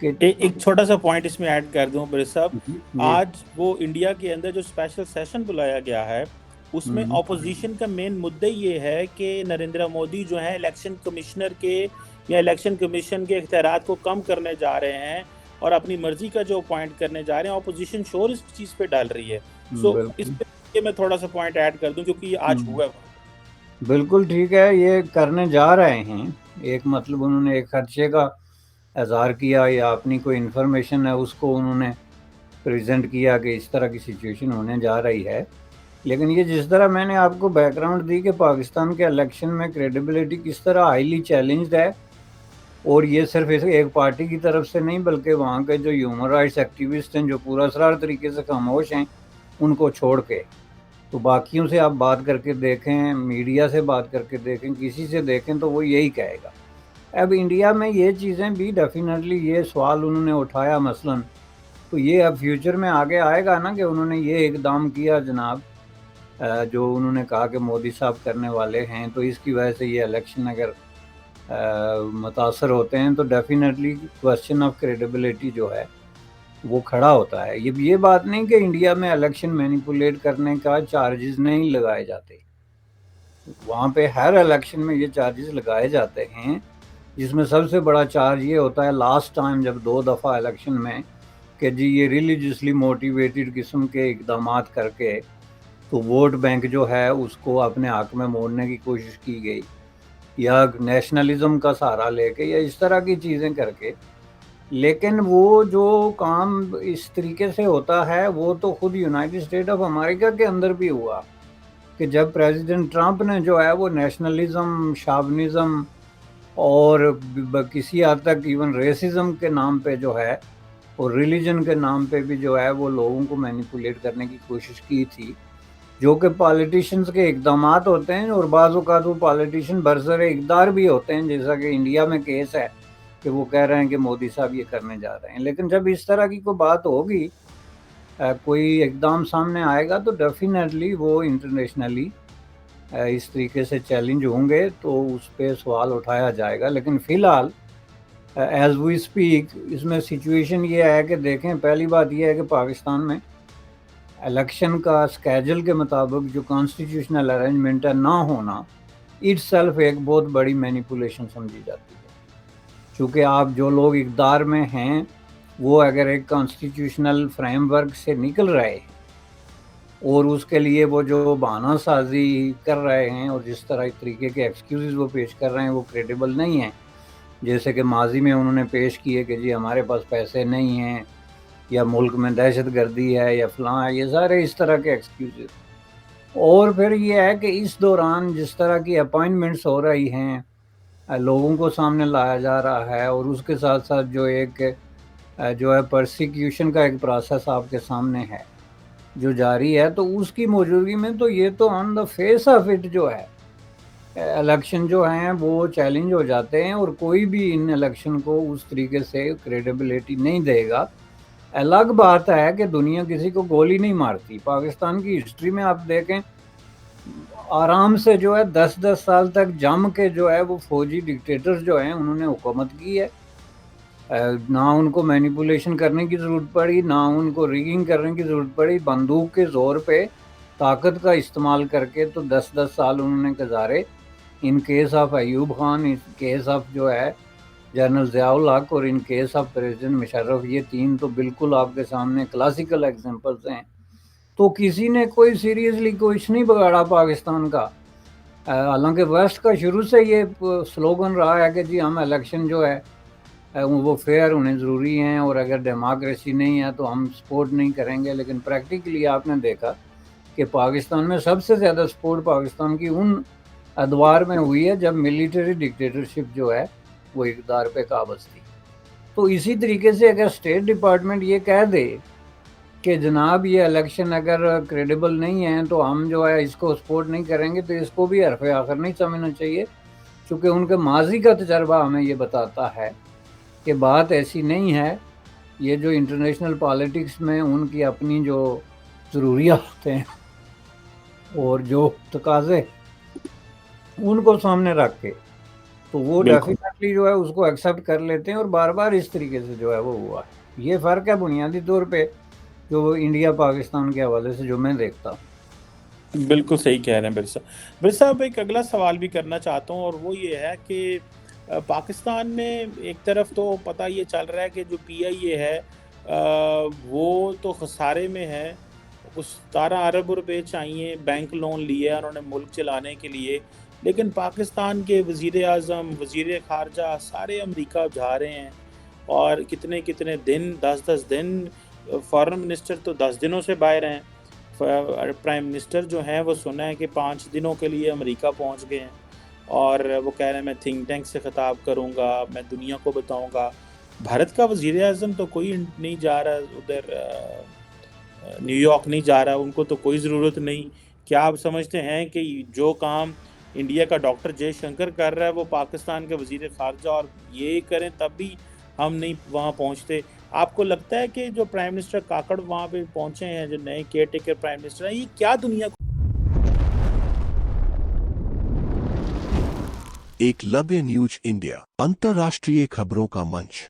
کہ ایک چھوٹا سا پوائنٹ اس میں ایڈ کر دوں بریس صاحب. یہ آج وہ انڈیا کے اندر جو اسپیشل سیشن بلایا گیا ہے اس میں ہم، اپوزیشن کا مین مدعا یہ ہے کہ نریندر مودی جو ہیں الیکشن کمشنر کے یا الیکشن کمیشن کے اختیارات کو کم کرنے جا رہے ہیں اور اپنی مرضی کا جو اپوائنٹ کرنے جا رہے ہیں. اپوزیشن شور اس چیز پہ ڈال رہی ہے. سو اس بالکل پہ میں تھوڑا سا پوائنٹ ایڈ کر دوں کیونکہ یہ آج ہوا ہے. بالکل ٹھیک ہے، یہ کرنے جا رہے ہیں. ایک مطلب انہوں نے ایک خدشے کا اظہار کیا یا اپنی کوئی انفارمیشن ہے اس کو انہوں نے پریزنٹ کیا کہ اس طرح کی سچویشن ہونے جا رہی ہے. لیکن یہ جس طرح میں نے آپ کو بیک گراؤنڈ دی کہ پاکستان کے الیکشن میں کریڈیبلٹی کس طرح ہائیلی چیلنجڈ ہے، اور یہ صرف ایک پارٹی کی طرف سے نہیں بلکہ وہاں کے جو ہیومن رائٹس ایکٹیوسٹ ہیں جو پورا اسرار طریقے سے خاموش ہیں ان کو چھوڑ کے. تو باقیوں سے آپ بات کر کے دیکھیں، میڈیا سے بات کر کے دیکھیں، کسی سے دیکھیں تو وہ یہی کہے گا. اب انڈیا میں یہ چیزیں بھی ڈیفینیٹلی، یہ سوال انہوں نے اٹھایا مثلاً، تو یہ اب فیوچر میں آگے آئے گا نا کہ انہوں نے یہ اقدام کیا جناب، جو انہوں نے کہا کہ مودی صاحب کرنے والے ہیں، تو اس کی وجہ سے یہ الیکشن اگر متاثر ہوتے ہیں تو ڈیفینیٹلی کوشچن آف کریڈیبلٹی جو ہے وہ کھڑا ہوتا ہے. یہ بات نہیں کہ انڈیا میں الیکشن مینیپولیٹ کرنے کا چارجز نہیں لگائے جاتے، وہاں پہ ہر الیکشن میں یہ چارجز لگائے جاتے ہیں، جس میں سب سے بڑا چارج یہ ہوتا ہے لاسٹ ٹائم جب 2 دفعہ الیکشن میں کہ جی یہ ریلیجسلی موٹیویٹڈ قسم کے اقدامات کر کے تو ووٹ بینک جو ہے اس کو اپنے حق میں موڑنے کی کوشش کی گئی، یا نیشنلزم کا سہارا لے کے یا اس طرح کی چیزیں کر کے. لیکن وہ جو کام اس طریقے سے ہوتا ہے وہ تو خود یونائٹڈ اسٹیٹ آف امریکہ کے اندر بھی ہوا کہ جب پریزیڈنٹ ٹرمپ نے جو ہے وہ نیشنلزم، شاونزم اور کسی حد تک ایون ریسزم کے نام پہ جو ہے اور ریلیجن کے نام پہ بھی جو ہے وہ لوگوں کو مینیپولیٹ کرنے کی کوشش کی تھی، جو کہ پالیٹیشنز کے اقدامات ہوتے ہیں. اور بعض اوقات وہ پالیٹیشین برسر اقدار بھی ہوتے ہیں، جیسا کہ انڈیا میں کیس ہے کہ وہ کہہ رہے ہیں کہ مودی صاحب یہ کرنے جا رہے ہیں. لیکن جب اس طرح کی کوئی بات ہوگی، کوئی اقدام سامنے آئے گا تو ڈیفینیٹلی وہ انٹرنیشنلی اس طریقے سے چیلنج ہوں گے تو اس پہ سوال اٹھایا جائے گا. لیکن فی الحال ایز وی اسپیک اس میں سچویشن یہ ہے کہ دیکھیں، پہلی بات یہ ہے کہ پاکستان میں الیکشن کا اسکیجول کے مطابق جو کانسٹیٹیوشنل ارینجمنٹ ہے نہ ہونا اٹ سیلف ایک بہت بڑی مینیپولیشن سمجھی جاتی ہے. چونکہ آپ جو لوگ اقتدار میں ہیں وہ اگر ایک کانسٹیٹیوشنل فریم ورک سے نکل رہے ہیں اور اس کے لیے وہ جو بہانہ سازی کر رہے ہیں اور جس طرح طریقے کے ایکسکیوزز وہ پیش کر رہے ہیں وہ کریڈیبل نہیں ہیں، جیسے کہ ماضی میں انہوں نے پیش کیے کہ جی ہمارے پاس پیسے نہیں ہیں یا ملک میں دہشت گردی ہے یا فلاں ہے، یہ سارے اس طرح کے ایکسکیوزز. اور پھر یہ ہے کہ اس دوران جس طرح کی اپائنٹمنٹس ہو رہی ہیں، لوگوں کو سامنے لایا جا رہا ہے، اور اس کے ساتھ ساتھ جو ایک جو ہے پرسیکیوشن کا ایک پروسیس آپ کے سامنے ہے جو جاری ہے، تو اس کی موجودگی میں تو یہ تو آن دا فیس آف اٹ جو ہے الیکشن جو ہیں وہ چیلنج ہو جاتے ہیں، اور کوئی بھی ان الیکشن کو اس طریقے سے کریڈیبلٹی نہیں دے گا. الگ بات ہے کہ دنیا کسی کو گولی نہیں مارتی. پاکستان کی ہسٹری میں آپ دیکھیں آرام سے جو ہے 10 سال تک جم کے جو ہے وہ فوجی ڈکٹیٹرز جو ہیں انہوں نے حکومت کی ہے، نہ ان کو مینیپولیشن کرنے کی ضرورت پڑی، نہ ان کو ریگنگ کرنے کی ضرورت پڑی. بندوق کے زور پہ طاقت کا استعمال کر کے تو 10 سال انہوں نے گزارے. In case of Ayub Khan, in case of جو ہے جنرل ضیاء الحق، اور in case of president Musharraf, یہ 3 تو بالکل آپ کے سامنے کلاسیکل ایگزامپلس ہیں. تو کسی نے کوئی سیریسلی کچھ نہیں بگاڑا پاکستان کا. حالانکہ ویسٹ کا شروع سے یہ سلوگن رہا ہے کہ جی ہم الیکشن جو ہے وہ فیئر ہونے ضروری ہیں، اور اگر ڈیموکریسی نہیں ہے تو ہم سپورٹ نہیں کریں گے. لیکن پریکٹیکلی آپ نے دیکھا کہ پاکستان میں سب سے زیادہ سپورٹ پاکستان کی ان ادوار میں ہوئی ہے جب ملیٹری ڈکٹیٹرشپ جو ہے وہ اقتدار پہ قابض تھی. تو اسی طریقے سے اگر اسٹیٹ ڈپارٹمنٹ یہ کہہ دے کہ جناب یہ الیکشن اگر کریڈیبل نہیں ہے تو ہم جو ہے اس کو سپورٹ نہیں کریں گے، تو اس کو بھی حرف آخر نہیں سمجھنا چاہیے، چونکہ ان کے ماضی کا تجربہ ہمیں یہ بتاتا ہے کہ بات ایسی نہیں ہے. یہ جو انٹرنیشنل پالیٹکس میں ان کی اپنی جو ضروریات ہوتے ہیں اور جو تقاضے ان کو سامنے رکھ کے تو وہ بالکل ڈیفینیٹلی جو ہے اس کو ایکسیپٹ کر لیتے ہیں اور بار بار اس طریقے سے جو ہے وہ ہوا ہے. یہ فرق ہے بنیادی طور پہ جو انڈیا پاکستان کے حوالے سے جو میں دیکھتا ہوں. بالکل صحیح کہہ رہے ہیں برسا صاحب. ایک اگلا سوال بھی کرنا چاہتا ہوں، اور وہ یہ ہے کہ پاکستان میں ایک طرف تو پتہ یہ چل رہا ہے کہ جو پی آئی اے ہے وہ تو خسارے میں ہے. کچھ 17 ارب روپے چاہیے، بینک لون لیے انہوں نے ملک چلانے کے لیے، لیکن پاکستان کے وزیر اعظم، وزیر خارجہ سارے امریکہ جا رہے ہیں، اور کتنے کتنے دن، 10 10 دن. فارن منسٹر تو 10 دنوں سے باہر ہیں. پرائم منسٹر جو ہیں وہ سنا ہے کہ 5 دنوں کے لیے امریکہ پہنچ گئے ہیں، اور وہ کہہ رہے ہیں میں تھنک ٹینک سے خطاب کروں گا، میں دنیا کو بتاؤں گا. بھارت کا وزیر اعظم تو کوئی نہیں جا رہا ادھر، نیو یارک نہیں جا رہا، ان کو تو کوئی ضرورت نہیں. کیا آپ سمجھتے ہیں کہ جو کام انڈیا کا ڈاکٹر جے شنکر کر رہا ہے وہ پاکستان کے وزیر خارجہ اور یہ کریں تب بھی ہم نہیں وہاں پہنچتے؟ آپ کو لگتا ہے کہ جو پرائم منسٹر کاکڑ وہاں پہ پہنچے ہیں، جو نئے کیئر ٹیکر پرائم منسٹر ہیں، یہ کیا دنیا کو ایک لبِ نیوز انڈیا، انترراشٹریہ خبروں کا منچ.